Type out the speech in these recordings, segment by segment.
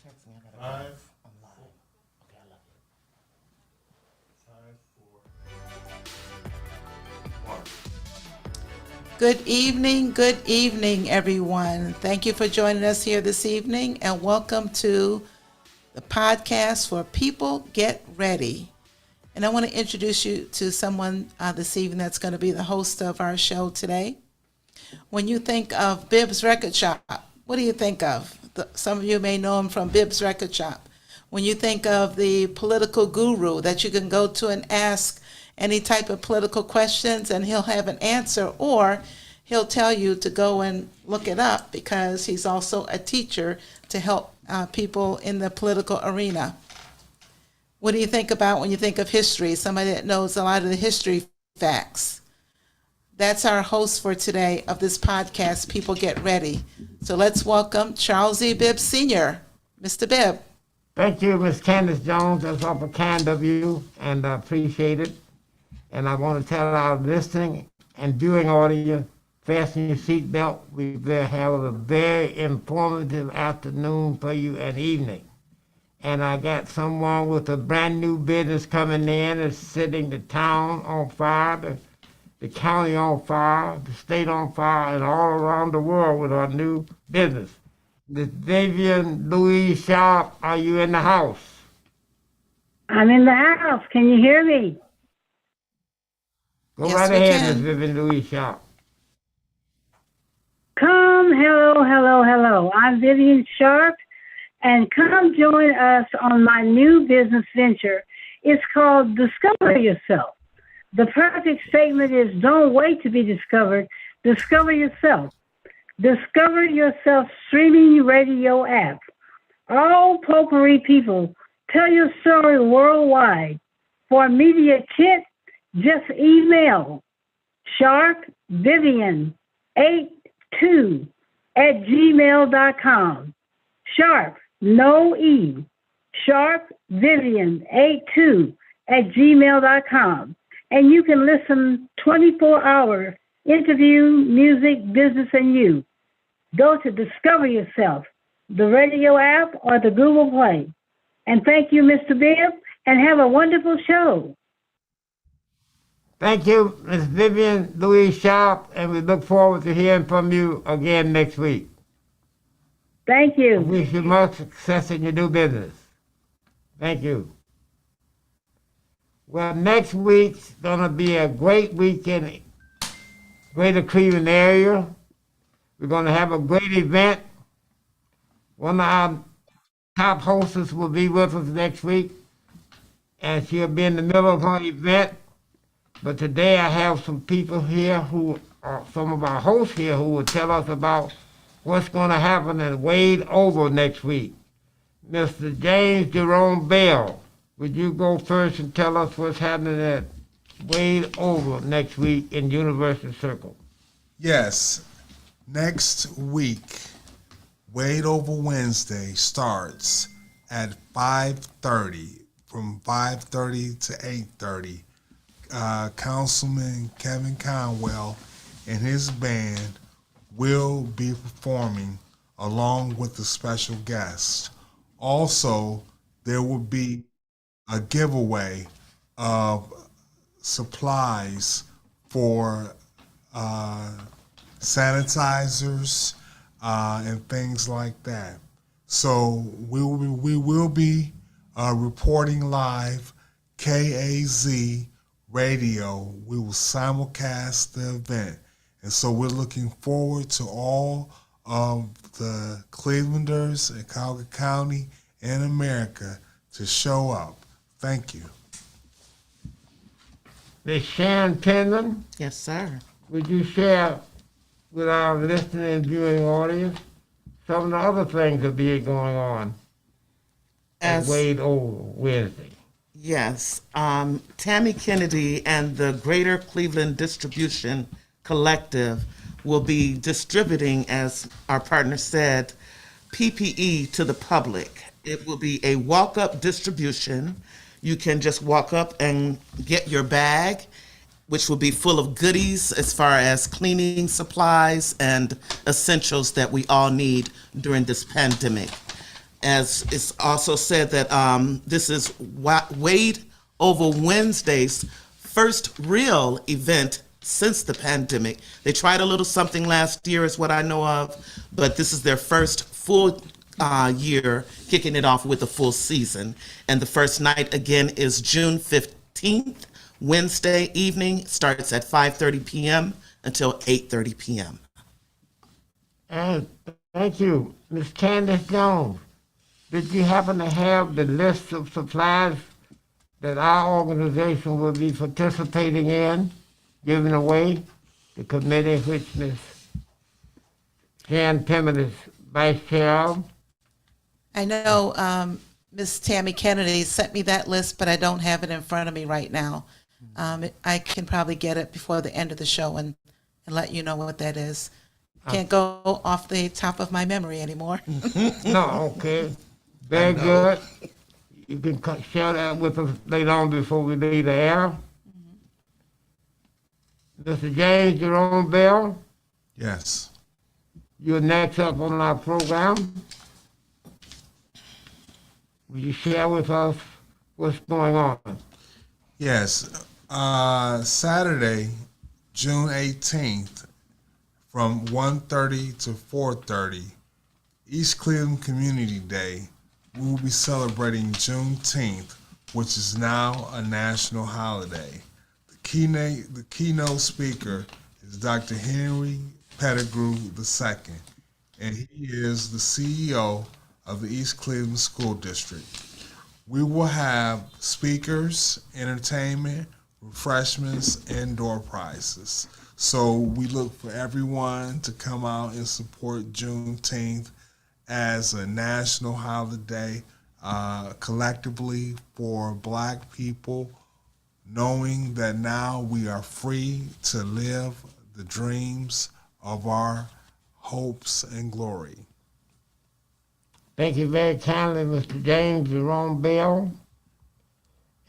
Text me. I gotta go. Five, I'm live. Okay, I love you. 5, 4, 1. Good evening, everyone. Thank you for joining us here this evening, and welcome to the podcast for People Get Ready. And I want to introduce you to someone this evening that's going to be the host of our show today. When you think of Bibbs Record Shop, what do you think of? Some of you may know him from Bibbs Record Shop. When you think of the political guru that you can go to and ask any type of political questions and he'll have an answer, or he'll tell you to go and look it up because he's also a teacher to help people in the political arena. What do you think about when you think of history? Somebody that knows a lot of the history facts. That's our host for today of this podcast, People Get Ready. So let's welcome Charles E. Bibbs Sr. Mr. Bibb. Thank you, Miss Candace Jones. That's awful kind of you, and I appreciate it. And I want to tell our listening and viewing audience, fasten your seatbelt. We will have a very informative afternoon for you and evening. And I got someone with a brand new business coming in and setting the town on fire, the county on fire, the state on fire, and all around the world with our new business. Miss Vivian Louise Sharp, are you in the house? I'm in the house. Can you hear me? Go Yes, right we ahead, can. Miss Vivian Louise Sharp. Come, hello. I'm Vivian Sharp, and come join us on my new business venture. It's called Discover Yourself. The perfect statement is don't wait to be discovered. Discover yourself. Discover Yourself streaming radio app. All potpourri people, tell your story worldwide. For media kit, just email sharpvivian82@gmail.com. Sharp, no E. sharpvivian82@gmail.com. And you can listen 24-hour interview, music, business, and you. Go to Discover Yourself, the radio app, or the Google Play. And thank you, Mr. Bibb, and have a wonderful show. Thank you, Miss Vivian Louise Sharp, and we look forward to hearing from you again next week. Thank I you. wish you much success in your new business. Thank you. Well, next week's gonna be a great week in Greater Cleveland area. We're gonna have a great event. One of our top hostess will be with us next week, and she'll be in the middle of her event. But today I have some people here who are some of our hosts here who will tell us about what's gonna happen at Wade Oval next week. Mr. James Jerome Bell, would you go first and tell us what's happening at Wade Oval next week in University Circle? Yes, next week, Wade Over Wednesday starts at 5:30, from 5:30 to 8:30. Councilman Kevin Conwell and his band will be performing along with the special guest. Also, there will be a giveaway of supplies for sanitizers and things like that. So we will be reporting live, KAZ radio. We will simulcast the event. And so we're looking forward to all of the Clevelanders in Cuyahoga County and America to show up. Thank you. Ms. Sharon Penman, Yes, sir. would you share with our listening and viewing audience some of the other things that be going on at As Wade Oval Wednesday? Yes, Tammy Kennedy and the Greater Cleveland Distribution Collective will be distributing, as our partner said, PPE to the public. It will be a walk-up distribution. You can just walk up and get your bag, which will be full of goodies as far as cleaning supplies and essentials that we all need during this pandemic. as it's also said that this is Wade Over Wednesday's first real event since the pandemic. They tried a little something last year, is what I know of, but this is their first full year, kicking it off with a full season. And the first night, again, is June 15th, Wednesday evening, starts at 5:30 p.m. until 8:30 p.m. And thank you, Ms. Candace Jones. Did you happen to have the list of supplies that our organization will be participating in, giving away? The committee which Ms. Jan Pimmon is vice chair of? I know Ms. Tammy Kennedy sent me that list, but I don't have it in front of me right now. I can probably get it before the end of the show and let you know what that is. Can't go off the top of my memory anymore. No, okay. Very good. You can share that with us later on before we leave the air. Mr. James Jerome Bell, Yes. you're next up on our program. Will you share with us what's going on? Yes. Saturday, June 18th, from 1:30 to 4:30, East Cleveland Community Day, we will be celebrating Juneteenth, which is now a national holiday. The keynote speaker is Dr. Henry Pettigrew II, and he is the CEO of the East Cleveland School District. We will have speakers, entertainment, refreshments, and door prizes. So we look for everyone to come out and support Juneteenth as a national holiday, collectively for Black people, knowing that now we are free to live the dreams of our hopes and glory. Thank you very kindly, Mr. James Jerome Bell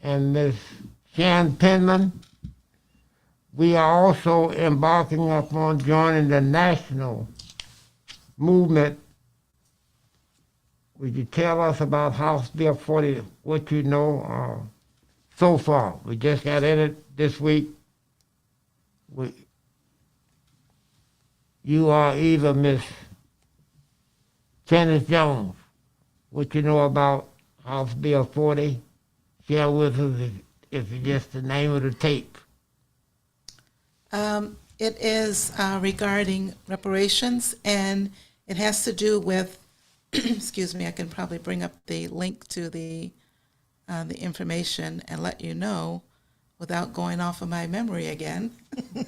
and Ms. Shan Penman. We are also embarking upon joining the national movement. Would you tell us about House Bill 40, what you know so far? We just got in it this week. You are either Ms. Candace Jones. What you know about House Bill 40? Share with us if it's just the name of the tape. It is regarding reparations, and it has to do with, excuse me, I can probably bring up the link to the information and let you know without going off of my memory again.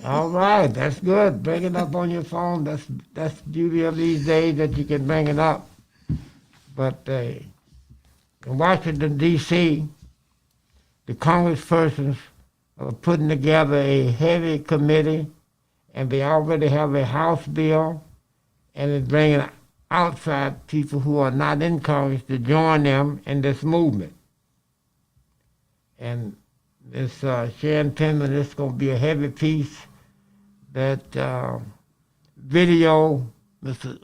All right, that's good. Bring it up on your phone. That's the beauty of these days, that you can bring it up. But in Washington, D.C., the congresspersons are putting together a heavy committee, and they already have a House bill, and it's bringing outside people who are not in Congress to join them in this movement. And this Sharon Penman, this is going to be a heavy piece. That video, Mr.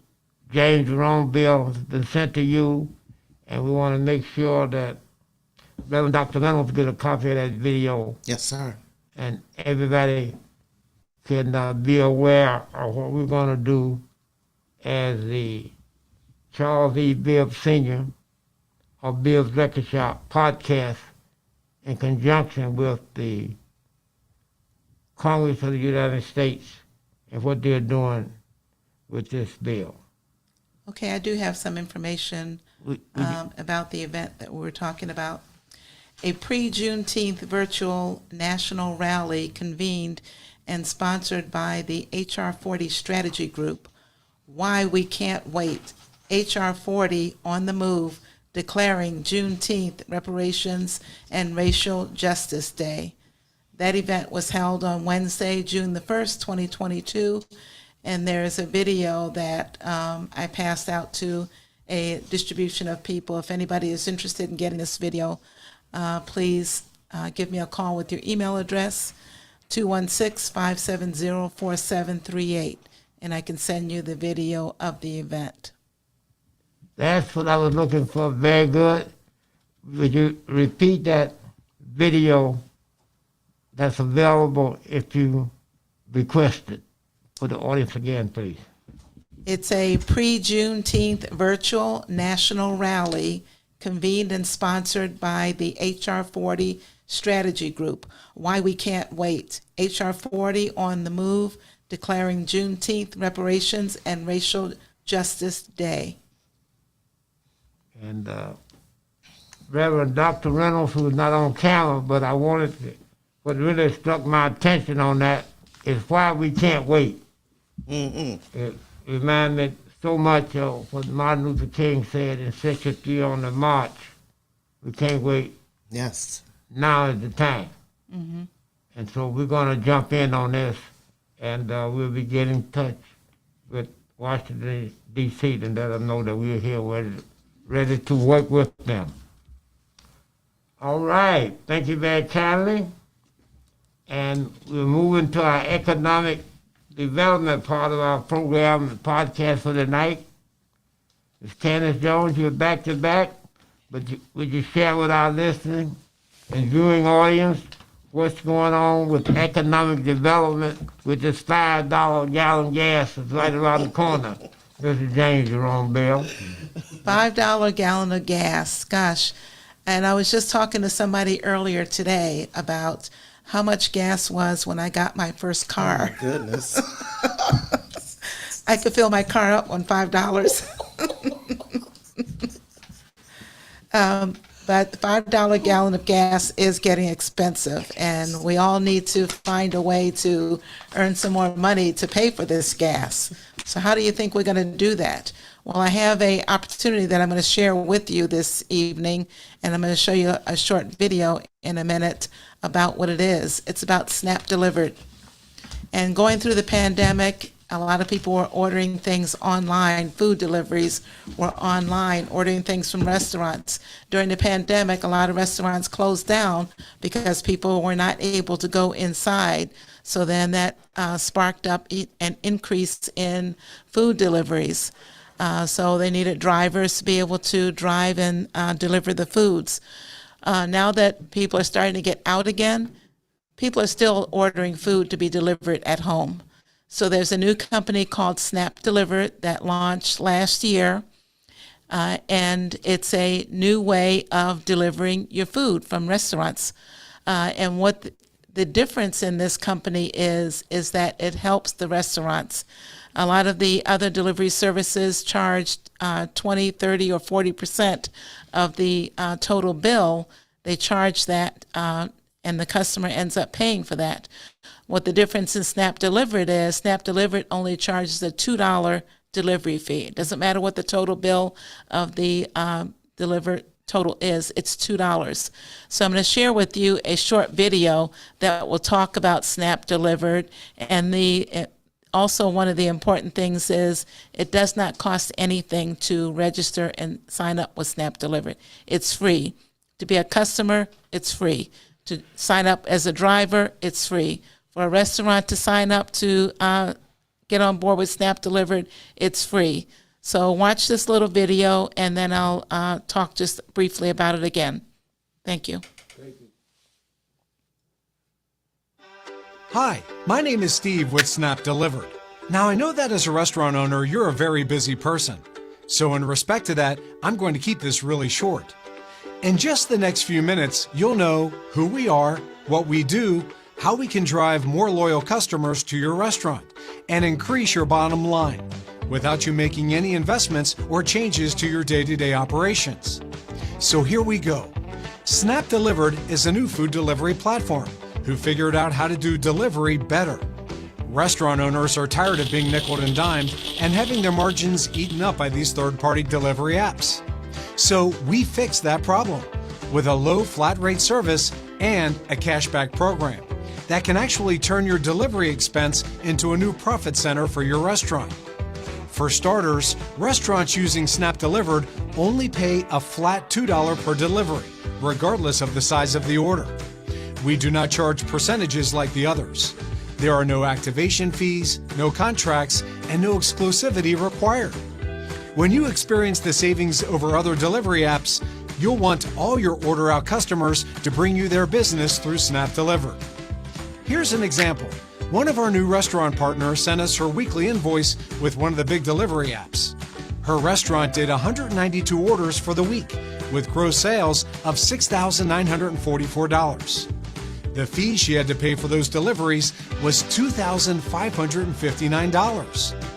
James Jerome Bell, has been sent to you, and we want to make sure that Reverend Dr. Reynolds get a copy of that video, Yes, sir. and everybody can be aware of what we're going to do as the Charles E. Bibbs Sr. of Bibbs Record Shop podcast in conjunction with the Congress of the United States and what they're doing with this bill. Okay, I do have some information about the event that we were talking about. A pre-Juneteenth virtual national rally convened and sponsored by the HR 40 Strategy Group. Why We Can't Wait. HR 40 on the move, declaring Juneteenth Reparations and Racial Justice Day. That event was held on Wednesday, June the 1st, 2022, and there is a video that I passed out to a distribution of people. If anybody is interested in getting this video, please give me a call with your email address, 216-570-4738, and I can send you the video of the event. That's what I was looking for. Very good. Would you repeat that video that's available if you request it for the audience again, please? It's a pre-Juneteenth virtual national rally convened and sponsored by the HR 40 Strategy Group. Why we can't wait. HR 40 on the move, declaring Juneteenth reparations and racial justice day. And Reverend Dr. Reynolds, who's not on camera, but I wanted to, what really struck my attention on that is why we can't wait. It reminded me so much of what Martin Luther King said in 63 on the march. We can't wait. Yes. Now is the time. And so we're going to jump in on this, and we'll be getting in touch with Washington, D.C. and let them know that we're here ready to work with them. All right. Thank you very kindly. And we're moving to our economic development part of our program and podcast for the night. Ms. Candace Jones, you're back to back, but would you share with our listening and viewing audience what's going on with economic development with this $5 gallon gas that's right around the corner? Mr. James Jerome Bell. $5 gallon of gas, gosh. And I was just talking to somebody earlier today about how much gas was when I got my first car. Oh, goodness. I could fill my car up on $5. But the $5 gallon of gas is getting expensive, and we all need to find a way to earn some more money to pay for this gas. So how do you think we're going to do that? Well, I have an opportunity that I'm going to share with you this evening, and I'm going to show you a short video in a minute about what it is. It's about SNAP Delivered. And going through the pandemic, a lot of people were ordering things online. Food deliveries were online, ordering things from restaurants. During the pandemic, a lot of restaurants closed down because people were not able to go inside. So then that sparked up an increase in food deliveries. So they needed drivers to be able to drive and deliver the foods. Now that people are starting to get out again, people are still ordering food to be delivered at home. So there's a new company called SNAP Delivered that launched last year, and it's a new way of delivering your food from restaurants. And what the difference in this company is that it helps the restaurants. A lot of the other delivery services charge 20, 30, or 40% of the total bill. They charge that, and the customer ends up paying for that. What the difference in SNAP Delivered is, SNAP Delivered only charges a $2 delivery fee. It doesn't matter what the total bill of the delivered total is, it's $2. So I'm going to share with you a short video that will talk about SNAP Delivered. And also one of the important things is it does not cost anything to register and sign up with SNAP Delivered. It's free. To be a customer, it's free. To sign up as a driver, it's free. For a restaurant to sign up to get on board with SNAP Delivered, it's free. So watch this little video, and then I'll talk just briefly about it again. Thank you. Hi, my name is Steve with SNAP Delivered. Now, I know that as a restaurant owner, you're a very busy person. So in respect to that, I'm going to keep this really short. In just the next few minutes, you'll know who we are, what we do, how we can drive more loyal customers to your restaurant and increase your bottom line without you making any investments or changes to your day-to-day operations. So here we go. SNAP Delivered is a new food delivery platform who figured out how to do delivery better. Restaurant owners are tired of being nickeled and dimed and having their margins eaten up by these third-party delivery apps. So we fixed that problem with a low flat rate service and a cashback program that can actually turn your delivery expense into a new profit center for your restaurant. For starters, restaurants using SNAP Delivered only pay a flat $2 per delivery, regardless of the size of the order. We do not charge percentages like the others. There are no activation fees, no contracts, and no exclusivity required. When you experience the savings over other delivery apps, you'll want all your order out customers to bring you their business through Snap Delivered. Here's an example. One of our new restaurant partners sent us her weekly invoice with one of the big delivery apps. Her restaurant did 192 orders for the week with gross sales of $6,944. The fee she had to pay for those deliveries was $2,559.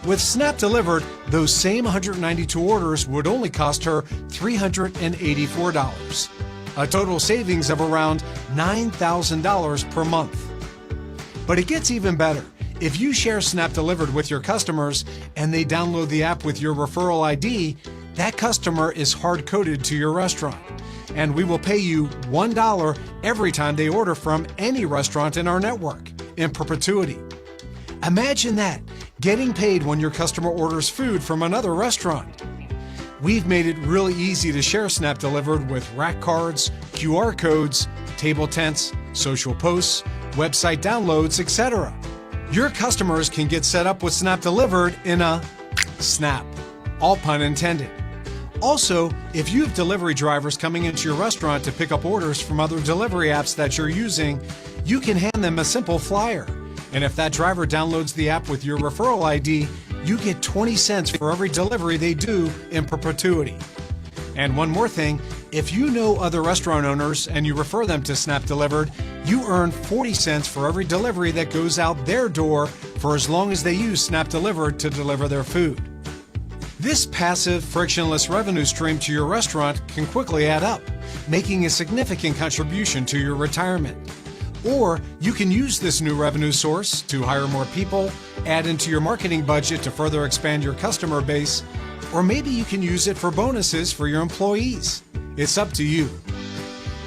With Snap Delivered, those same 192 orders would only cost her $384, a total savings of around $9,000 per month. But it gets even better. If you share Snap Delivered with your customers and they download the app with your referral ID, that customer is hard-coded to your restaurant, and we will pay you $1 every time they order from any restaurant in our network, in perpetuity. Imagine that, getting paid when your customer orders food from another restaurant. We've made it really easy to share Snap Delivered with rack cards, QR codes, table tents, social posts, website downloads, etc. Your customers can get set up with Snap Delivered in a snap, all pun intended. Also, if you have delivery drivers coming into your restaurant to pick up orders from other delivery apps that you're using, you can hand them a simple flyer. And if that driver downloads the app with your referral ID, you get 20 cents for every delivery they do in perpetuity. And one more thing, if you know other restaurant owners and you refer them to Snap Delivered, you earn 40 cents for every delivery that goes out their door for as long as they use Snap Delivered to deliver their food. This passive, frictionless revenue stream to your restaurant can quickly add up, making a significant contribution to your retirement. Or you can use this new revenue source to hire more people, add into your marketing budget to further expand your customer base, or maybe you can use it for bonuses for your employees. It's up to you.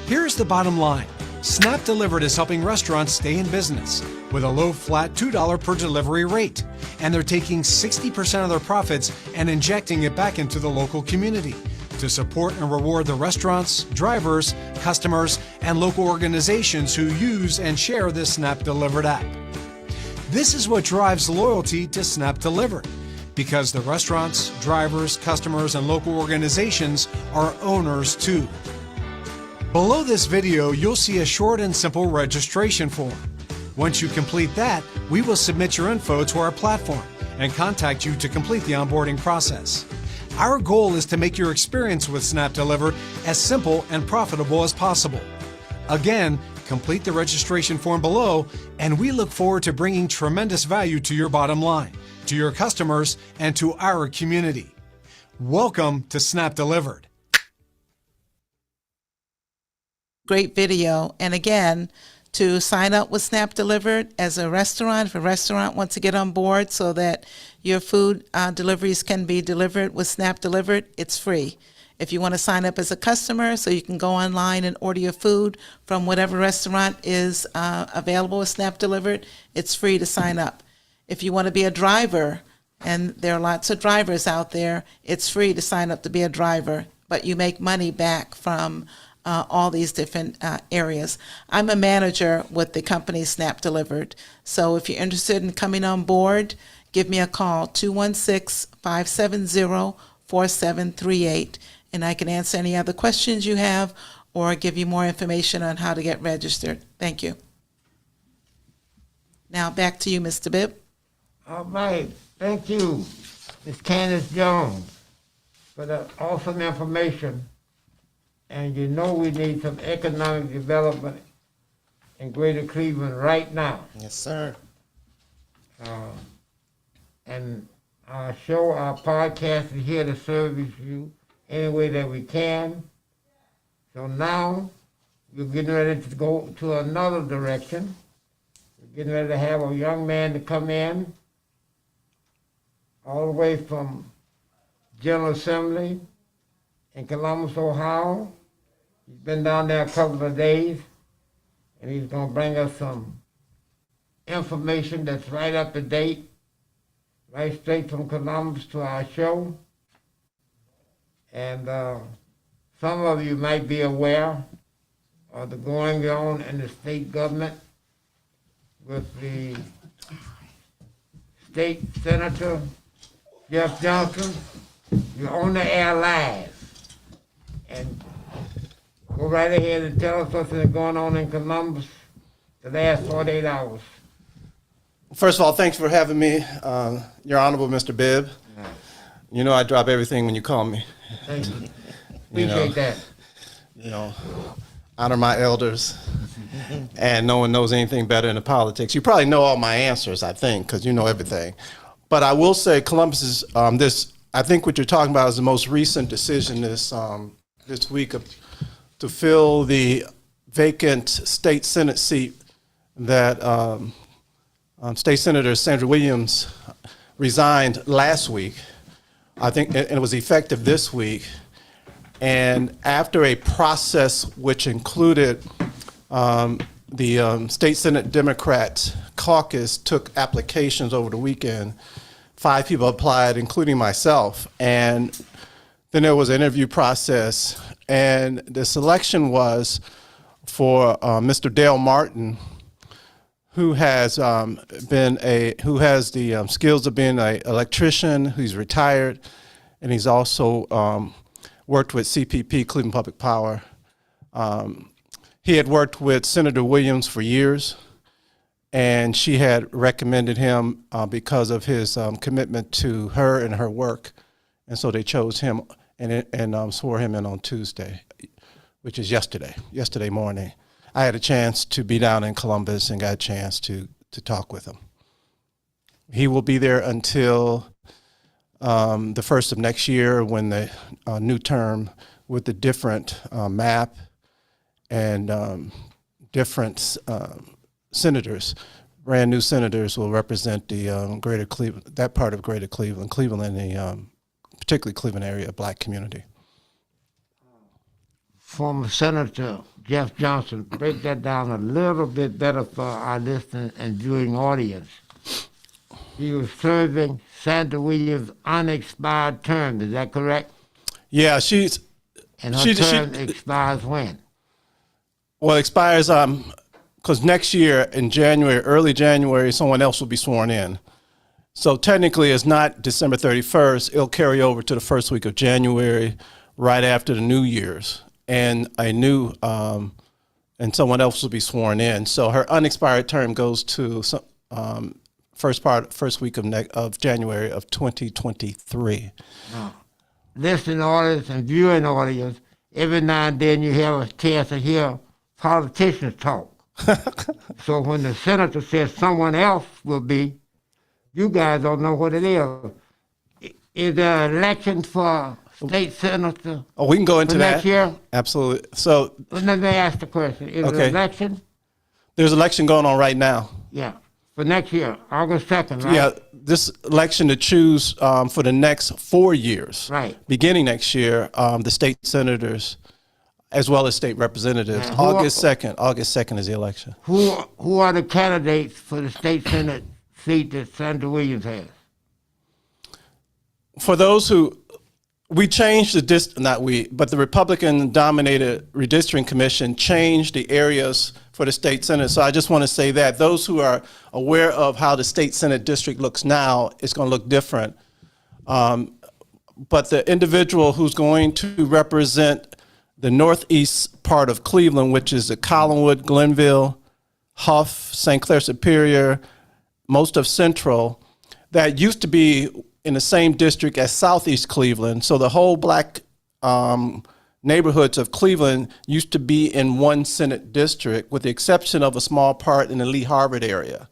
Here's the bottom line. Snap Delivered is helping restaurants stay in business with a low flat $2 per delivery rate, and they're taking 60% of their profits and injecting it back into the local community to support and reward the restaurants, drivers, customers, and local organizations who use and share this Snap Delivered app. This is what drives loyalty to Snap Delivered, because the restaurants, drivers, customers, and local organizations are owners too. Below this video, you'll see a short and simple registration form. Once you complete that, we will submit your info to our platform and contact you to complete the onboarding process. Our goal is to make your experience with Snap Delivered as simple and profitable as possible. Again, complete the registration form below, and we look forward to bringing tremendous value to your bottom line, to your customers, and to our community. Welcome to Snap Delivered. Great video. And again, to sign up with Snap Delivered as a restaurant, if a restaurant wants to get on board so that your food deliveries can be delivered with Snap Delivered, it's free. If you want to sign up as a customer so you can go online and order your food from whatever restaurant is available with Snap Delivered, it's free to sign up. If you want to be a driver, and there are lots of drivers out there, it's free to sign up to be a driver, but you make money back from all these different areas. I'm a manager with the company Snap Delivered. So if you're interested in coming on board, give me a call, 216-570-4738, and I can answer any other questions you have or give you more information on how to get registered. Thank you. Now back to you, Mr. Bibb. All right. Thank you, Ms. Candace Jones, for the awesome information. And you know we need some economic development in Greater Cleveland right now. Yes, sir. And our show, our podcast is here to service you any way that we can. So now we're getting ready to go to another direction. We're getting ready to have a young man to come in all the way from General Assembly in Columbus, Ohio. He's been down there a couple of days, and he's going to bring us some information that's right up to date, right straight from Columbus to our show. And some of you might be aware of the going on in the state government with the state senator Jeff Johnson, you're on the air live. And go right ahead and tell us what's been going on in Columbus the last 48 hours. First of all, thanks for having me, Your Honorable Mr. Bibb. You know I drop everything when you call me. Thank you. You know, Appreciate that. You know, honor my elders, and no one knows anything better in the politics. You probably know all my answers, I think, because you know everything. But I will say Columbus is, I think what you're talking about is the most recent decision this week to fill the vacant state Senate seat that State Senator Sandra Williams resigned last week. I think and it was effective this week. And after a process which included the State Senate Democrat caucus took applications over the weekend, 5 people applied, including myself. And then there was an interview process, and the selection was for Mr. Dale Martin, who has who has the skills of being an electrician, who's retired, and he's also worked with CPP, Cleveland Public Power. He had worked with Senator Williams for years, and she had recommended him because of his commitment to her and her work, and so they chose him and swore him in on Tuesday, which is yesterday morning. I had a chance to be down in Columbus and got a chance to talk with him. He will be there until the first of next year when the new term with the different map and different senators, brand new senators will represent the greater Cleveland, that part of greater Cleveland, Cleveland and the particularly Cleveland area black community. Former Senator Jeff Johnson, break that down a little bit better for our listening and viewing audience. He was serving Sandra Williams' unexpired term, is that correct? Yeah, And her term expires when? Well, it expires because next year in January, early January, someone else will be sworn in. So technically, it's not December 31st. It'll carry over to the first week of January, right after the New Year's, and and someone else will be sworn in. So her unexpired term goes to first week of January of 2023. Listening audience and viewing audience, every now and then you have a chance to hear politicians talk. So when the senator says someone else will be, you guys don't know what it is. Is there an election for state senator? Oh, we can go into that. Next year? Absolutely. So Let me ask the question. Is there an election? There's an election going on right now. Yeah. For next year, August 2nd, right? Yeah, this election to choose for the next 4 years. Right. Beginning next year, the state senators, as well as state representatives. August 2nd is the election. Who are the candidates for the state senate seat that Sandra Williams has? For those we changed but the Republican-dominated redistricting commission changed the areas for the state senate. So I just want to say that those who are aware of how the state senate district looks now, it's going to look different. But the individual who's going to represent the northeast part of Cleveland, which is the Collinwood, Glenville, Huff, St. Clair Superior, most of Central, that used to be in the same district as Southeast Cleveland. So the whole black neighborhoods of Cleveland used to be in one Senate district, with the exception of a small part in the Lee Harvard area.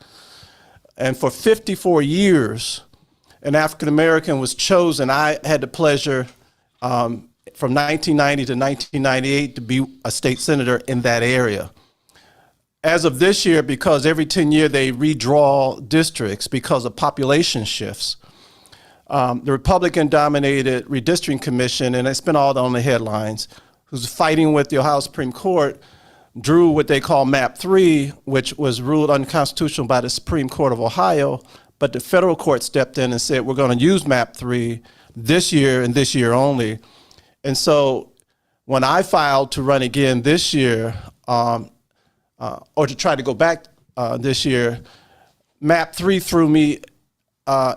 And for 54 years, an African American was chosen. I had the pleasure from 1990 to 1998 to be a state senator in that area. As of this year, because every 10 years they redraw districts because of population shifts, the Republican-dominated redistricting commission, and it's been all on the headlines, who's fighting with the Ohio Supreme Court, drew what they call Map 3, which was ruled unconstitutional by the Supreme Court of Ohio, but the federal court stepped in and said, we're going to use Map 3 this year and this year only. And so when I filed to run again this year, or to try to go back this year, Map 3 threw me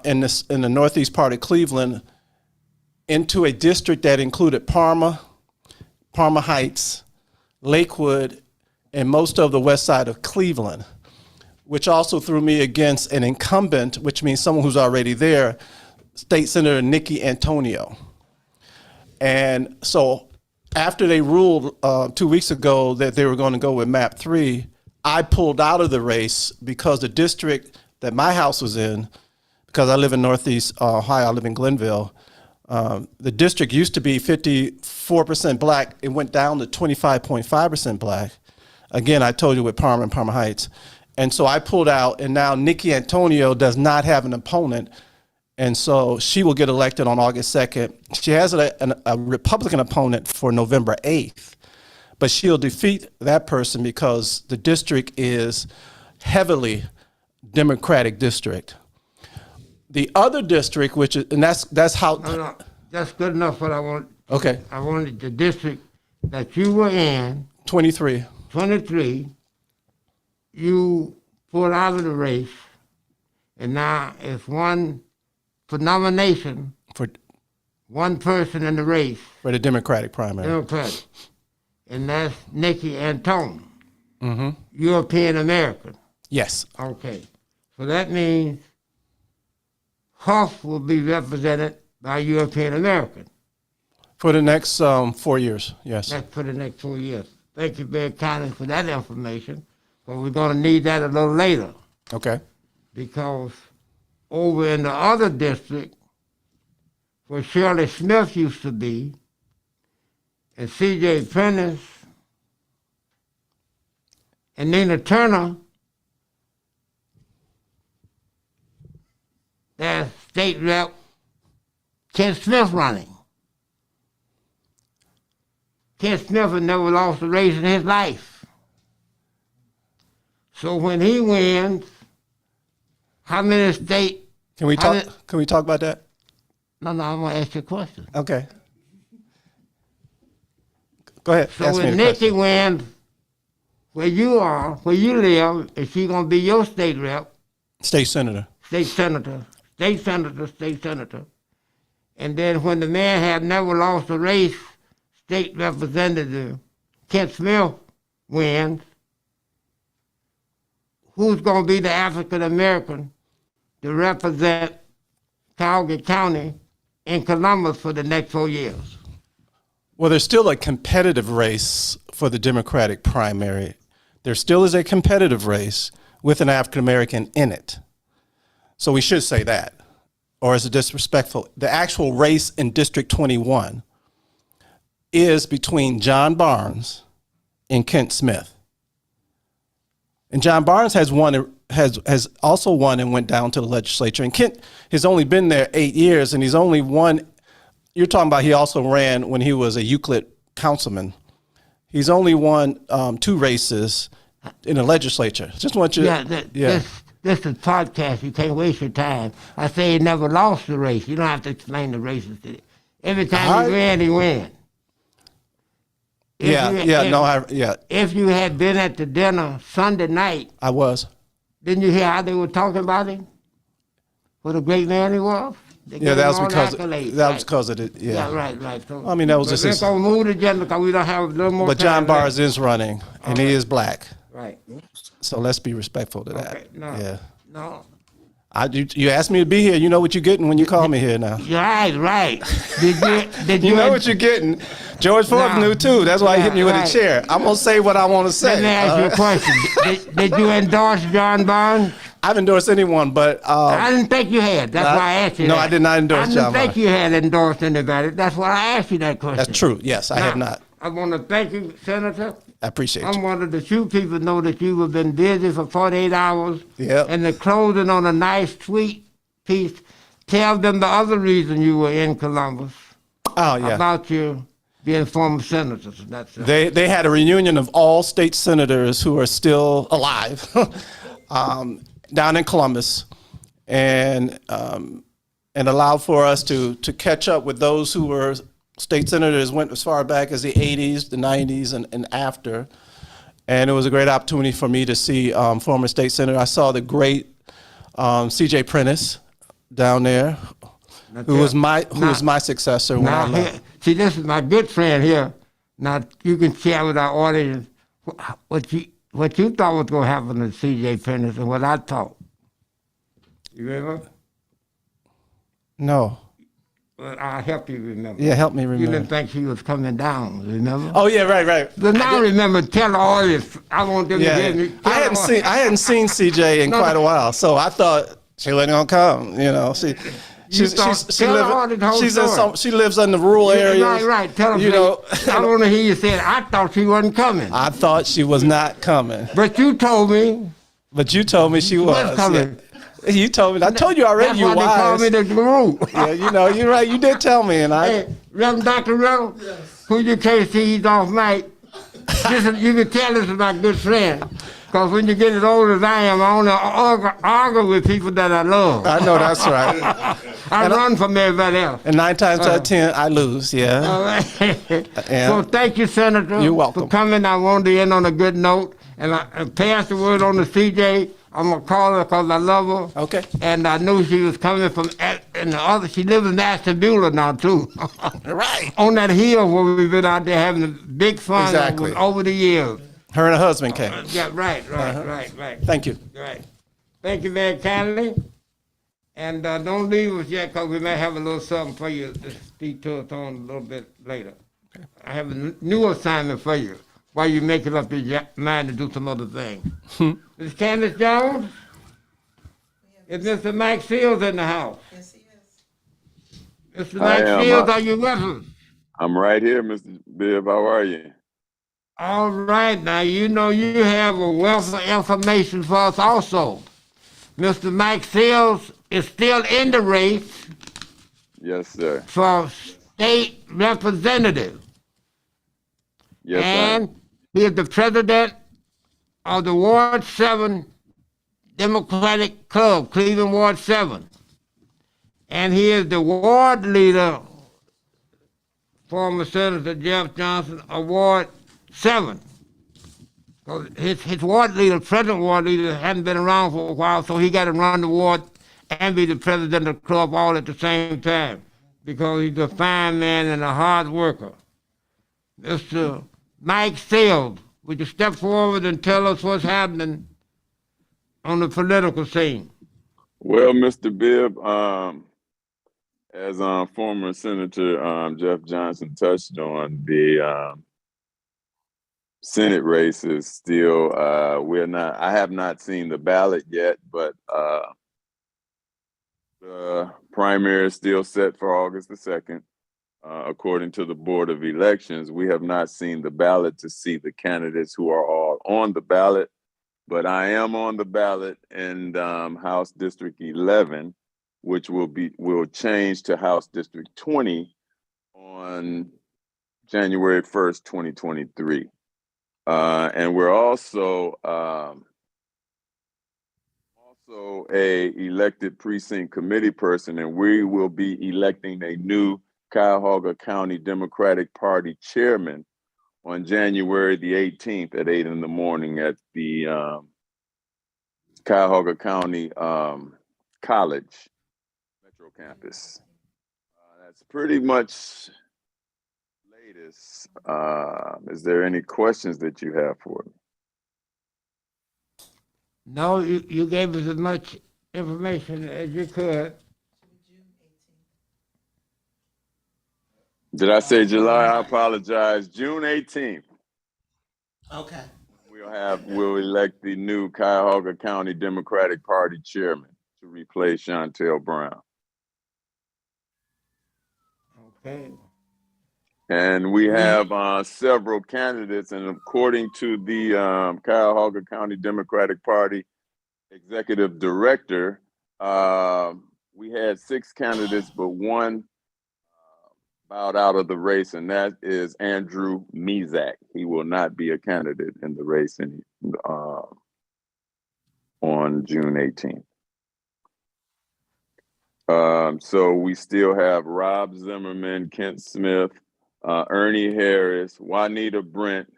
in the northeast part of Cleveland into a district that included Parma Heights, Lakewood, and most of the west side of Cleveland, which also threw me against an incumbent, which means someone who's already there, State Senator Nikki Antonio. And so after they ruled 2 weeks ago that they were going to go with map 3, I pulled out of the race because the district that my house was in, because I live in Northeast Ohio, I live in Glenville, the district used to be 54% black. It went down to 25.5% black. Again, I told you with Parma and Parma Heights. And so I pulled out, and now Nikki Antonio does not have an opponent. And so she will get elected on August 2nd. She has a Republican opponent for November 8th, but she'll defeat that person because the district is heavily Democratic district. The other district, which is, and that's how. No, that's good enough. What I want. Okay. I wanted the district that you were in, 23. 23. You pulled out of the race, and now it's one for nomination. For One person in the race, the Democratic primary. Democratic, and that's Nikki Antonio, European American. Yes. Okay, so that means Huff will be represented by European American. For the next 4 years, yes. That's for the next 4 years. Thank you very kindly for that information, but we're going to need that a little later Okay. because over in the other district, where Shirley Smith used to be, and C.J. Prentice, and Nina Turner, there's State Rep Ken Smith running. Ken Smith had never lost a race in his life. So when he wins, how many state? Can we talk? Can we talk about that? No, I'm gonna ask you a question. Okay. Go ahead. So Ask me when the Nikki question. wins, where you are, where you live, is she gonna be your state rep, State senator. state senator, state senator, state senator? And then when the man had never lost a race, state representative Kent Smith wins, who's gonna be the African American to represent Cuyahoga County in Columbus for the next 4 years? Well, there's still a competitive race for the Democratic primary. There still is a competitive race with an African American in it. So we should say that. Or is it disrespectful? The actual race in District 21 is between John Barnes and Kent Smith. And John Barnes has also won and went down to the legislature. And Kent has only been there 8 years, and he's only won. You're talking about he also ran when he was a Euclid councilman. He's only won 2 races in the legislature. Just want you to, This is podcast. You can't waste your time. I say he never lost the race. You don't have to explain the races. Every time he ran, he won. If you had been at the dinner Sunday night, I was. didn't you hear how they were talking about him? What a great man he was. They gave That him was all the because accolades, that was right? because of it. Yeah. Right. So, I mean, that was but just let's his. go move the agenda because we don't have a little more But time John left. Barnes is running, and he is black. Right. So let's be respectful to that. Okay. No. Yeah. No. You asked me to be here. You know what you're getting when you call me here now. Right. Did You know what you're getting. George Forbes knew too. That's why he hit me with a chair. I'm gonna say what I want to say. Let me ask you a question. Did you endorse John Barnes? I haven't endorsed anyone, but I didn't think you had. That's why I asked you no, that. I did not endorse John I didn't think Barnes. you had endorsed anybody. That's why I asked you that question. That's true. Yes, I have not. I want to thank you, Senator. I appreciate I'm you. one of the few people know that you have been busy for 48 hours. Yep. And the closing on a nice, sweet piece. Tell them the other reason you were in Columbus. Oh yeah. About you being former senators. That's it. They had a reunion of all state senators who are still alive down in Columbus, and allowed for us to catch up with those who were state senators, went as far back as the 80s, the 90s, and after. And it was a great opportunity for me to see former state senator. I saw the great C.J. Prentice down there, who was my successor when I Now, left. see, this is my good friend here. Now, you can share with our audience what you thought was going to happen to C.J. Pennant and what I thought. You remember? No. Well, I'll help you remember. Yeah, help me You remember. didn't think she was coming down, remember? Oh yeah, right. But now remember, tell the audience. I want them to Yeah, hear me. I hadn't seen CJ in quite a while, so I thought she wasn't gonna come. You know, she lives in the rural areas. Right. Tell them. You know, I want to hear you say it. I thought she wasn't coming. I thought she was not coming, But you told me. but you told me she was coming. Yeah. You told me. I told you already. That's You why they call wise. me the guru. Yeah, you know, you're right. You did tell me, and I. Hey, Reverend Dr. Reynolds, who you can't see, he's off mic. You can tell this is my good friend. Because when you get as old as I am, I only argue with people that I love. I know that's right. I run from everybody else. And 9 times out of 10, I lose. Yeah. All right. Yeah. So thank you, Senator, You're welcome. for coming. I wanted to end on a good note. And I pass the word on to CJ. I'm going to call her because I love her. Okay. And I knew she was coming from, and the other, she lives in Ashtabula now, too. Right. On that hill where we've been out there having big fun Exactly. over the years. Her and her husband came. Yeah, right. Thank you. Right. Thank you very kindly. And don't leave us yet because we may have a little something for you to speak to us on a little bit later. I have a new assignment for you while you're making up your mind to do some other thing. Ms. Candace Jones? Is Mr. Mike Seals in the house? Yes, he is. Mr. Mike Seals, are you with us? I'm right here, Mr. Bibb. How are you? All right, now you know you have a wealth of information for us also. Mr. Mike Seals is still in the race Yes, sir. for state representative. Yes, And he is the president of the Ward 7 Democratic Club, Cleveland Ward 7. And he is the ward leader, former Senator Jeff Johnson, of Ward 7. His ward leader, present ward leader, hadn't been around for a while, so he got to run the ward and be the president of the club all at the same time because he's a fine man and a hard worker. Mr. Mike Seals, would you step forward and tell us what's happening on the political scene? Well, Mr. Bibb, as former Senator Jeff Johnson touched on, the Senate race is still, I have not seen the ballot yet, but the primary is still set for August the 2nd. According to the Board of Elections, we have not seen the ballot to see the candidates who are all on the ballot, but I am on the ballot in House District 11, which will change to House District 20 on January 1st, 2023. And we're also a elected precinct committee person, and we will be electing a new Cuyahoga County Democratic Party chairman on January the 18th at 8 in the morning at the Cuyahoga County College Metro Campus. That's pretty much latest. Is there any questions that you have for me? No, you gave us as much information as you could. Did I say July? I apologize. June 18th. Okay. We'll elect the new Cuyahoga County Democratic Party chairman to replace Chantel Brown. Okay. And we have several candidates, and according to the Cuyahoga County Democratic Party executive director, we had 6 candidates, but one bowed out of the race, and that is Andrew Mezak. He will not be a candidate in the race on June 18th. So we still have Rob Zimmerman, Kent Smith, Ernie Harris, Juanita Brent,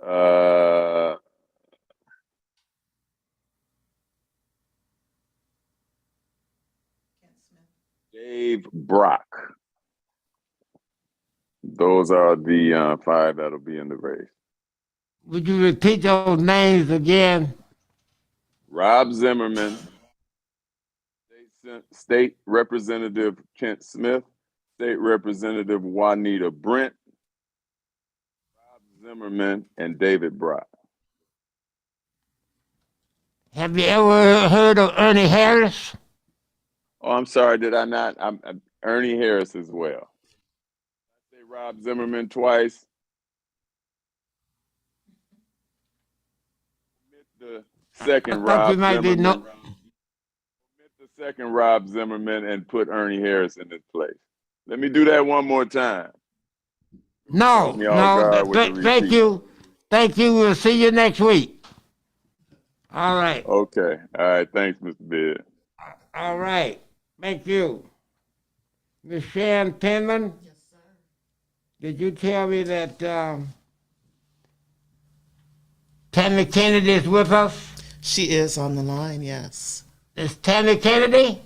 and Dave Brock. Those are the 5 that'll be in the race. Would you repeat those names again? Rob Zimmerman, State Representative Kent Smith, State Representative Juanita Brent, Rob Zimmerman, and David Brock. Have you ever heard of Ernie Harris? Oh, I'm sorry, did I not? I'm Ernie Harris as well. I say Rob Zimmerman twice. Omit the second thought you Rob might be Zimmerman. Omit the second Rob Zimmerman and put Ernie Harris in his place. Let me do that one more time. No, Me off guard with the thank repeat. you. Thank you. We'll see you next week. All right. Okay. All right. Thanks, Mr. Bibbs. All right. Thank you. Ms. Shan Penman? Yes, sir. Did you tell me that Tammy Kennedy is with us? She is on the line, yes. Is Tammy Kennedy?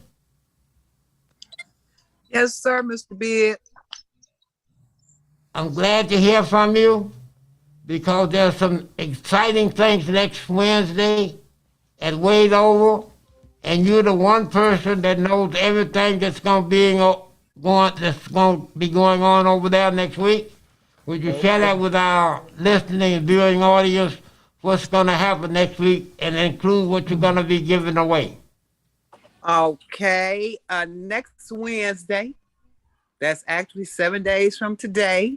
Yes, sir, Mr. Bibbs. I'm glad to hear from you because there's some exciting things next Wednesday at Wade Oval, and you're the one person that knows everything that's going to be going on over there next week. Would you share that with our listening and viewing audience? What's going to happen next week, and include what you're going to be giving away? Okay, next Wednesday, that's actually 7 days from today,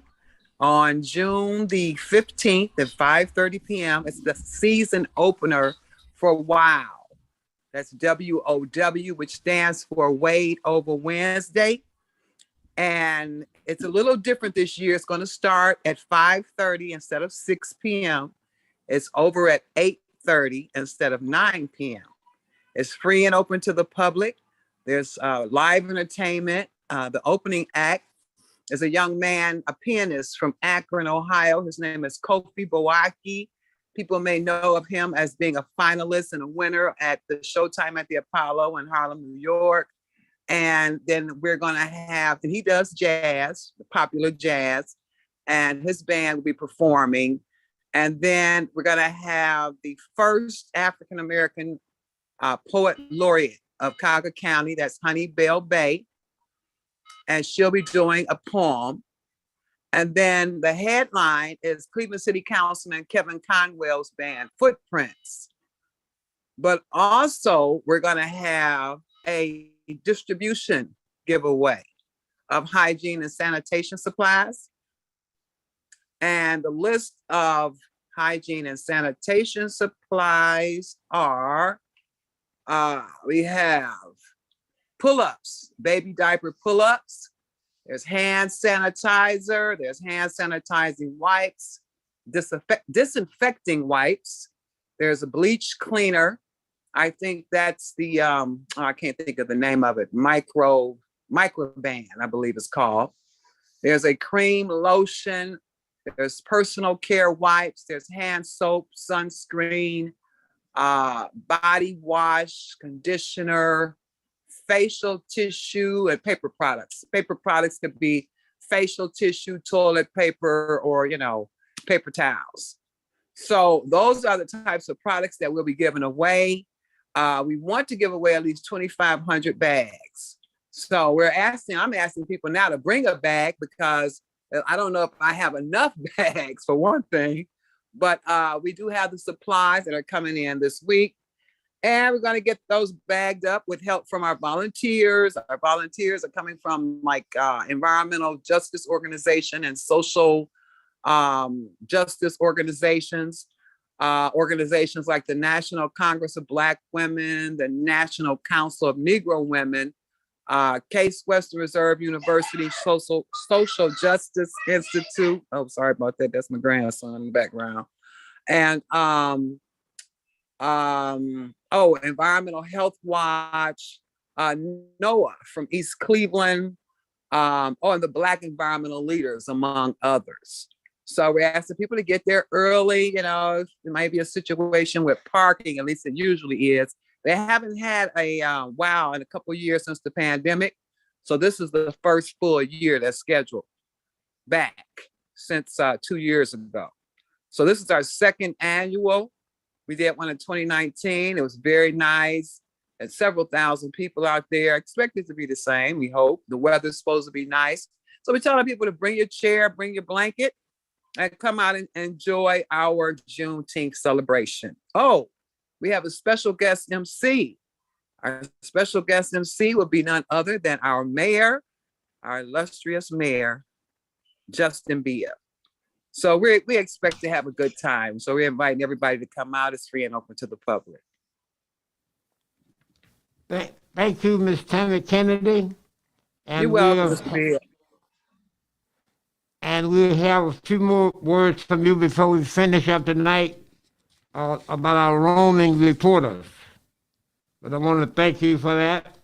on June the 15th at 5:30 p.m. It's the season opener for WOW. That's WOW, which stands for Wade Over Wednesday. And it's a little different this year. It's going to start at 5:30 instead of 6 p.m. It's over at 8:30 instead of 9 p.m. It's free and open to the public. There's live entertainment. The opening act is a young man, a pianist from Akron, Ohio. His name is Kofi Boaki. People may know of him as being a finalist and a winner at the Showtime at the Apollo in Harlem, New York. And then we're going to have, and he does jazz, popular jazz, and his band will be performing. And then we're going to have the first African-American poet laureate of Cuyahoga County, that's Honey Bell Bay. And she'll be doing a poem. And then the headline is Cleveland City Councilman Kevin Conwell's band, Footprints. But also, we're going to have a distribution giveaway of hygiene and sanitation supplies. And the list of hygiene and sanitation supplies are, we have pull-ups, baby diaper pull-ups. There's hand sanitizer. There's hand sanitizing wipes, disinfecting wipes. There's a bleach cleaner. I think that's the, I can't think of the name of it. Microban, I believe it's called. There's a cream lotion. There's personal care wipes. There's hand soap, sunscreen, body wash, conditioner, facial tissue, and paper products. Paper products could be facial tissue, toilet paper, or, paper towels. So those are the types of products that we'll be giving away. We want to give away at least 2,500 bags. So I'm asking people now to bring a bag, because I don't know if I have enough bags for one thing, but we do have the supplies that are coming in this week. And we're going to get those bagged up with help from our volunteers. Our volunteers are coming from environmental justice organization and social justice organizations. Organizations like the National Congress of Black Women, the National Council of Negro Women, Case Western Reserve University Social Justice Institute. Oh, sorry about that. That's my grandson in the background. And Environmental Health Watch, NOAA from East Cleveland, and the Black Environmental Leaders, among others. So we're asking people to get there early. It might be a situation with parking, at least it usually is. They haven't had a WOW in a couple of years since the pandemic. So this is the first full year that's scheduled back since 2 years ago. So this is our second annual. We did one in 2019. It was very nice. And several thousand people out there. Expect it to be the same, we hope. The weather's supposed to be nice. So we're telling people to bring your chair, bring your blanket, and come out and enjoy our Juneteenth celebration. Oh, we have a special guest MC. Our special guest MC will be none other than our mayor, our illustrious mayor, Justin Bibbs. So we expect to have a good time. So we're inviting everybody to come out. It's free and open to the public. Thank you, Ms. Tammy Kennedy. And You're welcome, Mr. Bibbs. And we'll have a few more words from you before we finish up tonight about our roaming reporters. But I want to thank you for that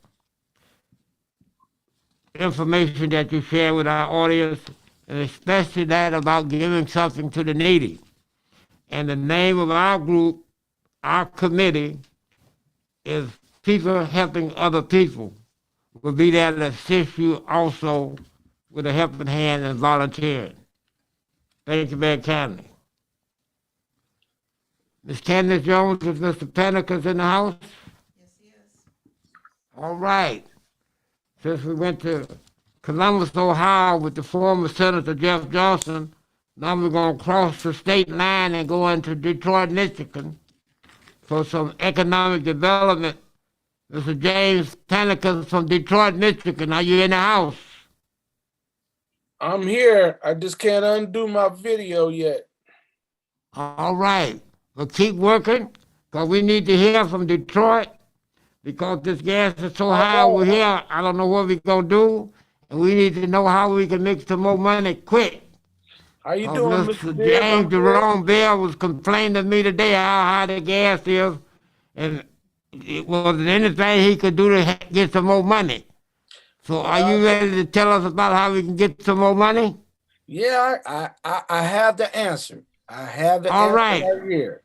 information that you share with our audience, and especially that about giving something to the needy. And the name of our group, our committee, is People Helping Other People. We'll be there to assist you also with a helping hand and volunteering. Thank you very kindly. Ms. Candace Jones, is Mr. Panica's in the house? Yes, he is. All right. Since we went to Columbus, Ohio with the former Senator Jeff Johnson, now we're going to cross the state line and go into Detroit, Michigan for some economic development. Mr. James Panica from Detroit, Michigan. Are you in the house? I'm here. I just can't undo my video yet. All right. Well, keep working, because we need to hear from Detroit, because this gas is so high over here, I don't know what we're going to do, and we need to know how we can make some more money quick. How you doing, Mr. Mr. Bibbs? James Jerome Bell was complaining to me today how high the gas is, and it wasn't anything he could do to get some more money. So are you ready to tell us about how we can get some more money? Yeah, I have the answer. I have the All answer right. here.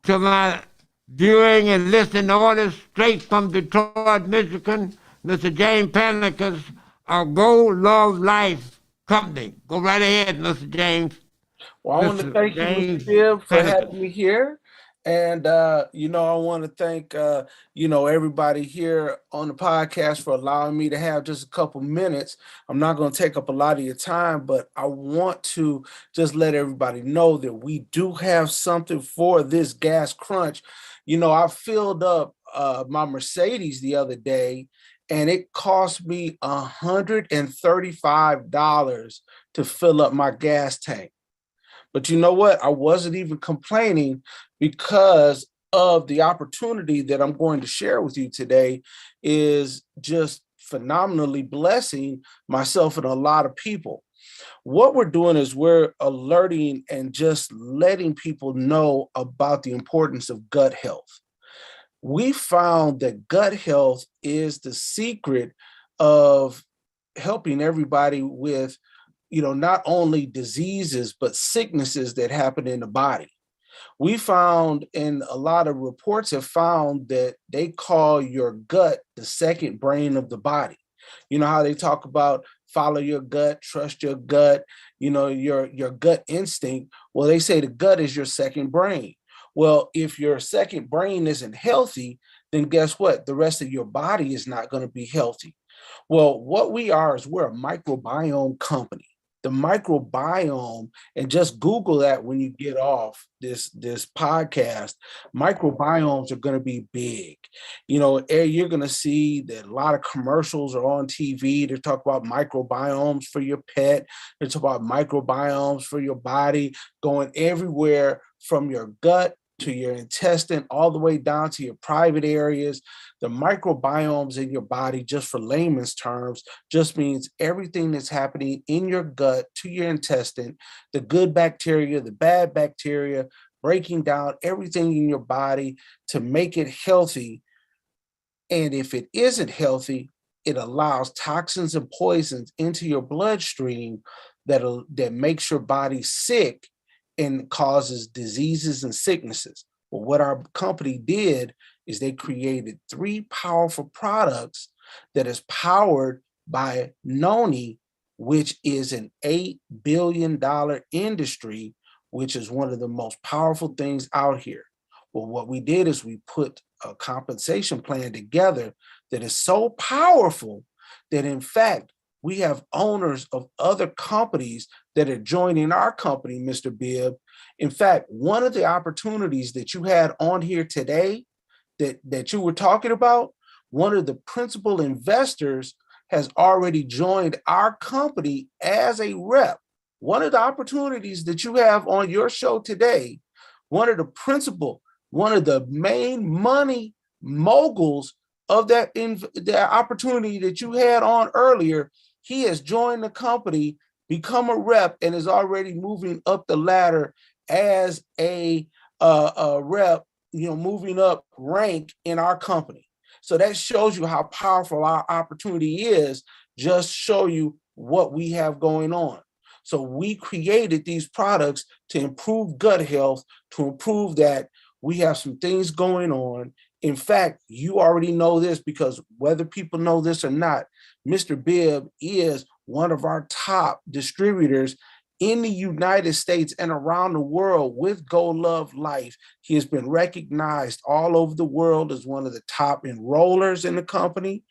To my viewing and listening audience straight from Detroit, Michigan, Mr. James Panica's Go Love Life Company. Go right ahead, Mr. James. Well, I want to thank you, Mr. Bibbs, for having me here. And, I want to thank, everybody here on the podcast for allowing me to have just a couple minutes. I'm not going to take up a lot of your time, but I want to just let everybody know that we do have something for this gas crunch. I filled up my Mercedes the other day, and it cost me $135 to fill up my gas tank. But you know what? I wasn't even complaining, because of the opportunity that I'm going to share with you today is just phenomenally blessing myself and a lot of people. What we're doing is we're alerting and just letting people know about the importance of gut health. We found that gut health is the secret of helping everybody with not only diseases, but sicknesses that happen in the body. We found, and a lot of reports have found, that they call your gut the second brain of the body. You know how they talk about follow your gut, trust your gut, your gut instinct. Well, they say the gut is your second brain. Well, if your second brain isn't healthy, then guess what? The rest of your body is not going to be healthy. Well, what we are is we're a microbiome company. The microbiome, and just Google that when you get off this podcast, microbiomes are going to be big. You're going to see that a lot of commercials are on TV. They talk about microbiomes for your pet. They talk about microbiomes for your body, going everywhere from your gut to your intestine, all the way down to your private areas. The microbiomes in your body, just for layman's terms, just means everything that's happening in your gut to your intestine, the good bacteria, the bad bacteria, breaking down everything in your body to make it healthy. And if it isn't healthy, it allows toxins and poisons into your bloodstream that makes your body sick and causes diseases and sicknesses. Well, what our company did is they created 3 powerful products that is powered by Noni, which is an $8 billion industry, which is one of the most powerful things out here. Well, what we did is we put a compensation plan together that is so powerful that, in fact, we have owners of other companies that are joining our company, Mr. Bibb. In fact, one of the opportunities that you had on here today that you were talking about, one of the principal investors has already joined our company as a rep. One of the opportunities that you have on your show today, one of the main money moguls of that opportunity that you had on earlier, he has joined the company, become a rep, and is already moving up the ladder as a rep, moving up rank in our company. So that shows you how powerful our opportunity is. Just show you what we have going on. So we created these products to improve gut health, to improve that. We have some things going on. In fact, you already know this, because whether people know this or not, Mr. Bibb is one of our top distributors in the United States and around the world with Go Love Life. He has been recognized all over the world as one of the top enrollers in the company.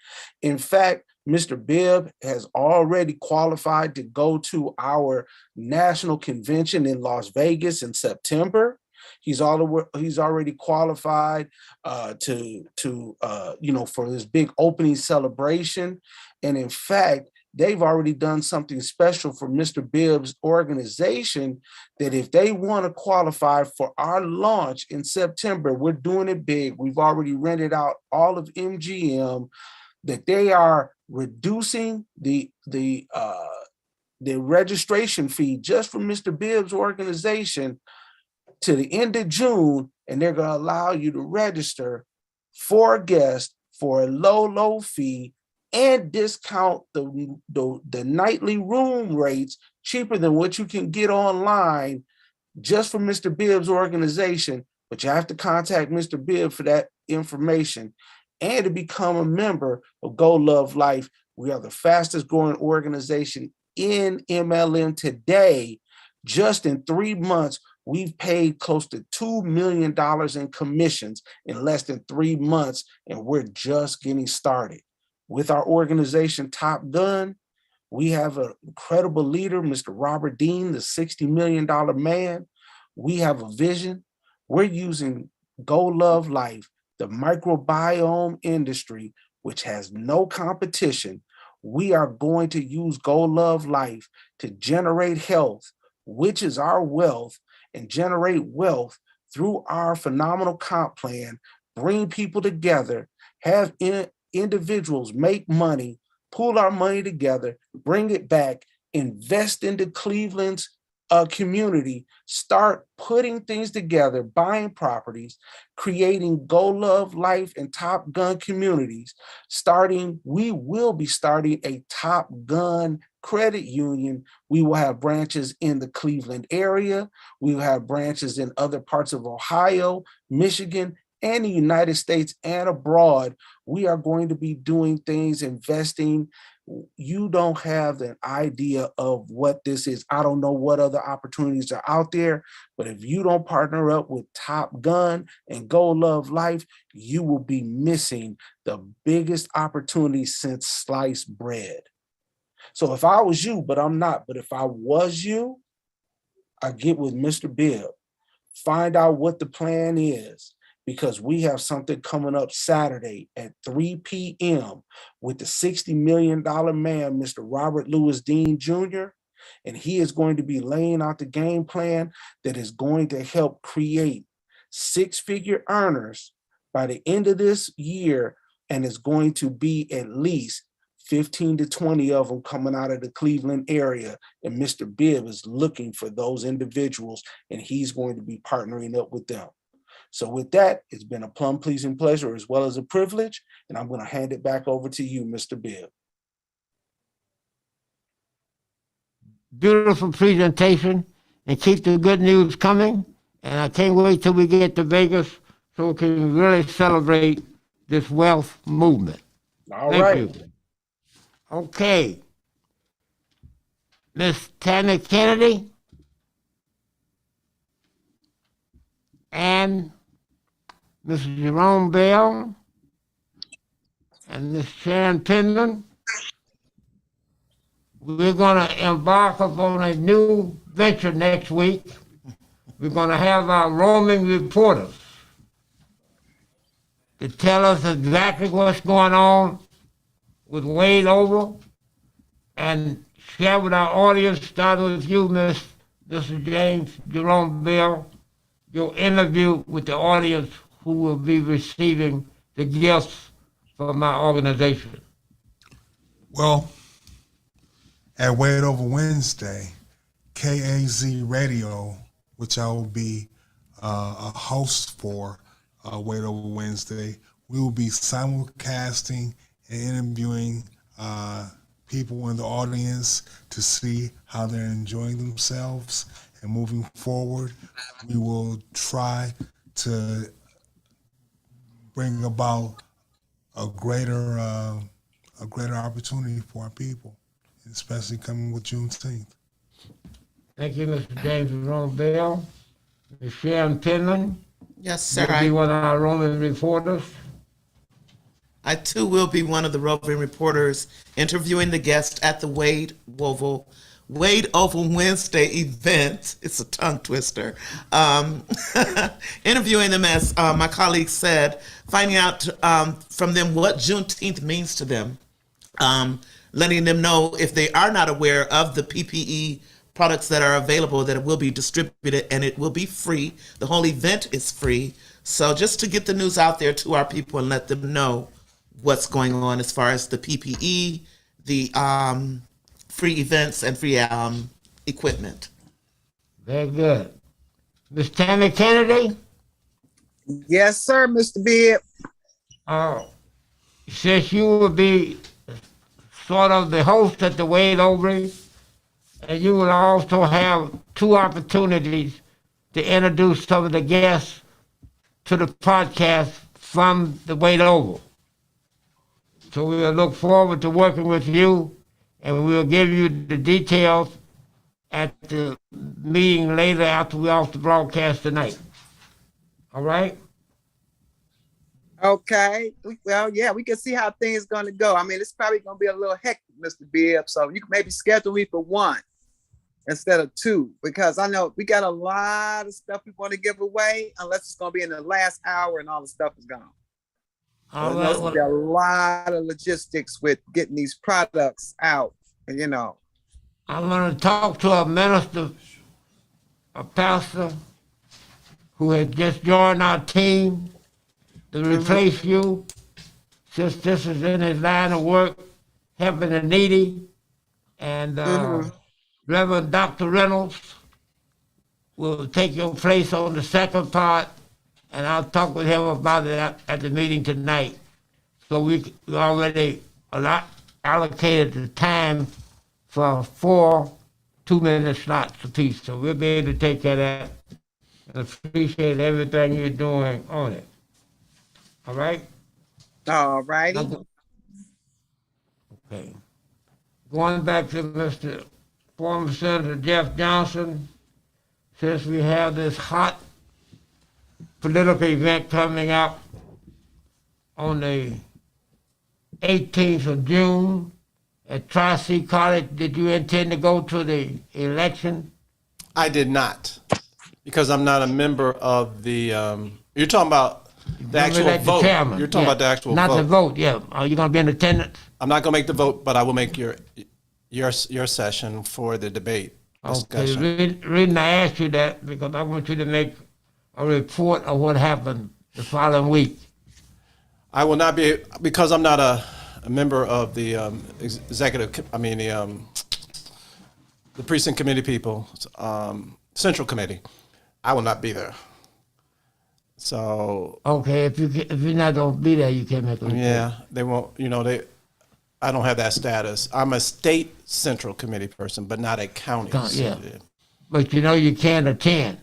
In fact, Mr. Bibb has already qualified to go to our national convention in Las Vegas in September. He's already qualified for this big opening celebration. And in fact, they've already done something special for Mr. Bibb's organization, that if they want to qualify for our launch in September, we're doing it big. We've already rented out all of MGM, that they are reducing the registration fee just for Mr. Bibb's organization to the end of June, and they're going to allow you to register for a guest for a low fee and discount the nightly room rates cheaper than what you can get online just for Mr. Bibb's organization. But you have to contact Mr. Bibb for that information and to become a member of Go Love Life. We are the fastest growing organization in MLM today. Just in 3 months, we've paid close to $2 million in commissions in less than 3 months, and we're just getting started. With our organization, Top Gun, we have an incredible leader, Mr. Robert Dean, the $60 million man. We have a vision. We're using Go Love Life, the microbiome industry, which has no competition. We are going to use Go Love Life to generate health, which is our wealth, and generate wealth through our phenomenal comp plan, bring people together, have individuals make money, pool our money together, bring it back, invest into Cleveland's community, start putting things together, buying properties, creating Go Love Life and Top Gun communities. We will be starting a Top Gun credit union. We will have branches in the Cleveland area. We will have branches in other parts of Ohio, Michigan, and the United States and abroad. We are going to be doing things, investing. You don't have an idea of what this is. I don't know what other opportunities are out there, but if you don't partner up with Top Gun and Go Love Life, you will be missing the biggest opportunity since sliced bread. So if I was you, but I'm not, but if I was you, I get with Mr. Bibb, find out what the plan is, because we have something coming up Saturday at 3 p.m. with the $60 million man, Mr. Robert Louis Dean Jr., and he is going to be laying out the game plan that is going to help create six-figure earners by the end of this year, and it's going to be at least 15 to 20 of them coming out of the Cleveland area. And Mr. Bibb is looking for those individuals, and he's going to be partnering up with them. So with that, it's been a plum-pleasing pleasure as well as a privilege, and I'm going to hand it back over to you, Mr. Bibb. Beautiful presentation, and keep the good news coming. And I can't wait till we get to Vegas so we can really celebrate this wealth movement. All Thank right. you. Okay. Miss Tammy Kennedy and Mr. Jerome Bell and Miss Sharon Penman. We're going to embark upon a new venture next week. We're going to have our roaming reporters to tell us exactly what's going on with Wade Oval and share with our audience, starting with you, Mr. James Jerome Bell, your interview with the audience who will be receiving the gifts from our organization. Well, at Wade Over Wednesday, KAZ Radio, which I will be a host for Wade Over Wednesday, we will be simulcasting and interviewing people in the audience to see how they're enjoying themselves. And moving forward, we will try to bring about a greater opportunity for our people, especially coming with Juneteenth. Thank you, Mr. James Jerome Bell. Ms. Sharon Penman. Yes, sir. You'll be one of our roaming reporters. I too will be one of the roving reporters interviewing the guests at the Wade Oval Wednesday event. It's a tongue twister. Interviewing them, as my colleague said, finding out from them what Juneteenth means to them, letting them know if they are not aware of the PPE products that are available, that it will be distributed and it will be free. The whole event is free. So just to get the news out there to our people and let them know what's going on as far as the PPE, the free events and free equipment. Very good. Miss Tammy Kennedy? Yes, sir, Mr. Bibb. Since you will be sort of the host at the Wade Oval, and you will also have two opportunities to introduce some of the guests to the podcast from the Wade Oval. So we will look forward to working with you, and we will give you the details at the meeting later after we're off the broadcast tonight. All right? Okay. Well, yeah, we can see how things going to go. I mean, it's probably going to be a little hectic, Mr. Bibb. So you can maybe schedule me for one instead of two, because I know we got a lot of stuff we want to give away, unless it's going to be in the last hour and all the stuff is gone. All There's right. a lot of logistics with getting these products out, and you know. I'm going to talk to a minister, a pastor, who has just joined our team to replace you, since this is in his line of work, helping the needy. And Reverend Dr. Reynolds will take your place on the second part, and I'll talk with him about it at the meeting tonight. So we already allocated the time for 4 2-minute slots apiece. So we'll be able to take care of that, and appreciate everything you're doing on it. All right? All righty. Okay. Going back to Mr. former Senator Jeff Johnson, since we have this hot political event coming up on the 18th of June at Tri-C College, did you intend to go to the election? I did not, because I'm not a member of the, you're talking about the actual vote. You're talking about the actual vote. Not the vote, yeah. Are you going to be in attendance? I'm not going to make the vote, but I will make your session for the debate discussion. Okay, the reason I asked you that, because I want you to make a report of what happened the following week. I will not be, because I'm not a member of the the precinct committee people, central committee. I will not be there. So. Okay, if you're not gonna be there, you can't make a report. Yeah, they won't. I don't have that status. I'm a state central committee person, but not a county. Yeah, but you can attend.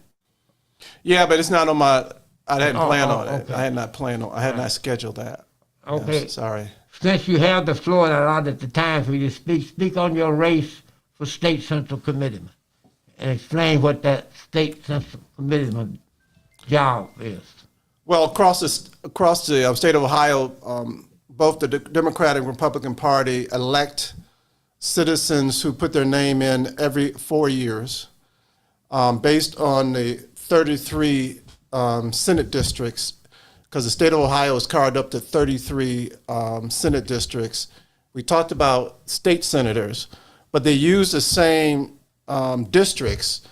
Yeah, but it's not on my. I hadn't planned on it. Okay. I had not planned on. I had not scheduled that. Okay. Yeah, sorry. since you have the floor and allowed at the time for you to speak on your race for State Central Committeeman and explain what that State Central Committeeman job is. Well, across the state of Ohio, both the Democratic and Republican Party elect citizens who put their name in every 4 years, based on the 33 Senate districts, because the state of Ohio is carved up to 33 Senate districts. We talked about state senators, but they use the same districts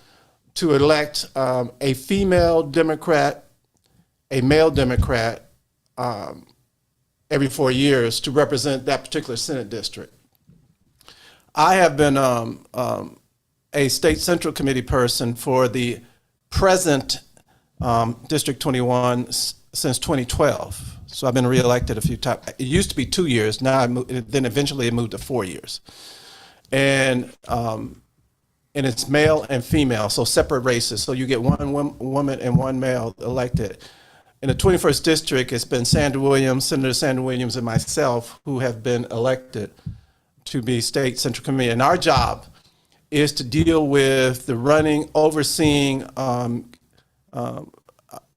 to elect a female Democrat, a male Democrat, every 4 years to represent that particular Senate district. I have been a State Central Committee person for the present District 21 since 2012. So I've been reelected a few times. It used to be 2 years. Now, then eventually it moved to 4 years. And it's male and female, so separate races. So you get one woman and one male elected. In the 21st district, it's been Senator Sandra Williams, and myself who have been elected to be State Central Committee. And our job is to deal with the running, overseeing,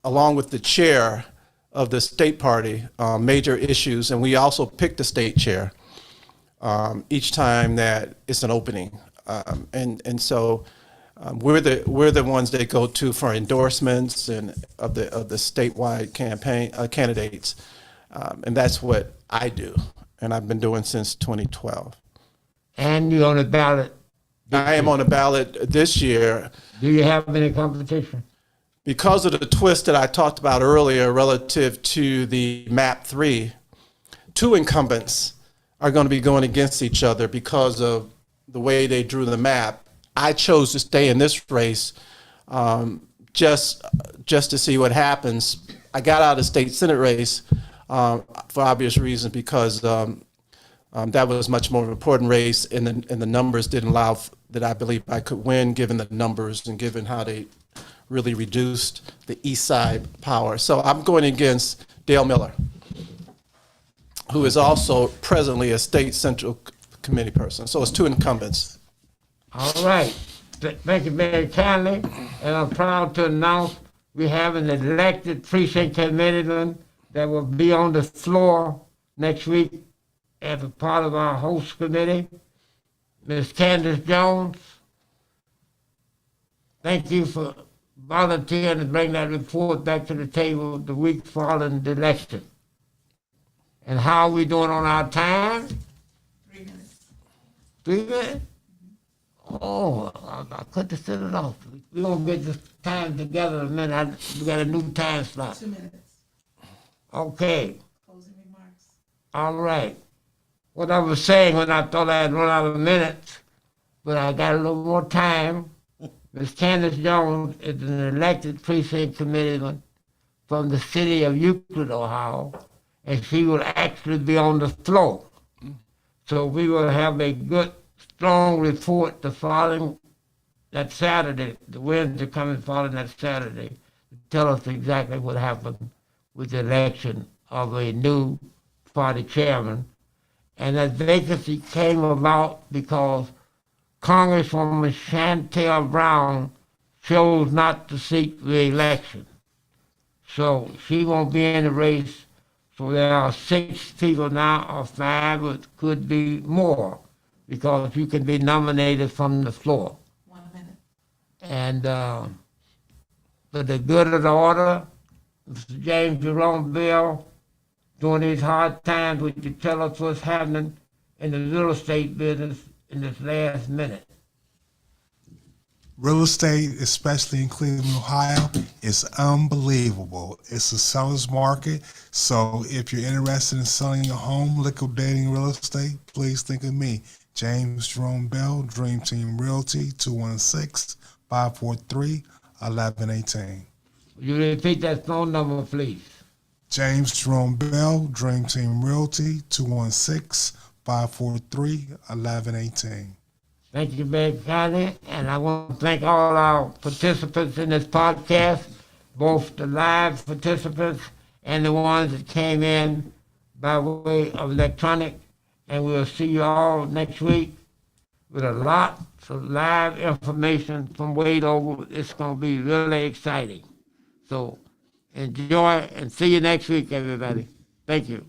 along with the chair of the state party, major issues. And we also pick the state chair each time that it's an opening. And so we're the ones they go to for endorsements and of the statewide campaign candidates, and that's what I do, and I've been doing since 2012. And you're on the ballot. I am on the ballot this year. Do you have any competition? Because of the twist that I talked about earlier relative to the map 3, 2 incumbents are going to be going against each other because of the way they drew the map. I chose to stay in this race just to see what happens. I got out of the state senate race for obvious reasons, because that was much more of an important race, and the numbers didn't allow that I believe I could win, given the numbers and given how they really reduced the east side power. So I'm going against Dale Miller, who is also presently a State Central Committee person. So it's 2 incumbents. All right. Thank you very kindly. And I'm proud to announce we have an elected precinct committeeman that will be on the floor next week as a part of our host committee, Ms. Candace Jones. Thank you for volunteering to bring that report back to the table the week following the election. And how are we doing on our time? 3 minutes. 3 minutes? Oh, I cut this it off. We're going to get this time together in a minute. We got a new time slot. 2 minutes. Okay. Closing remarks. All right. What I was saying when I thought I had run out of minutes, but I got a little more time. Ms. Candace Jones is an elected precinct committeeman from the city of Euclid, Ohio, and she will actually be on the floor. So we will have a good, strong report the following, that Saturday, the Wednesday coming following that Saturday, to tell us exactly what happened with the election of a new party chairman. And that vacancy came about because Congresswoman Chantel Brown chose not to seek re-election. So she won't be in the race. So there are 6 people now, or 5, it could be more, because you can be nominated from the floor. 1 minute. And for the good of the order, Mr. James Jerome Bell, during these hard times, would you tell us what's happening in the real estate business in this last minute? Real estate, especially in Cleveland, Ohio, is unbelievable. It's a seller's market. So if you're interested in selling a home, liquidating real estate, please think of me. James Jerome Bell, Dream Team Realty, 216-543-1118. Would you repeat that phone number, please? James Jerome Bell, Dream Team Realty, 216-543-1118. Thank you very kindly, and I want to thank all our participants in this podcast, both the live participants and the ones that came in by way of electronic, and we'll see you all next week with a lot of live information from Wade Ogle. It's going to be really exciting. So enjoy and see you next week, everybody. Thank you.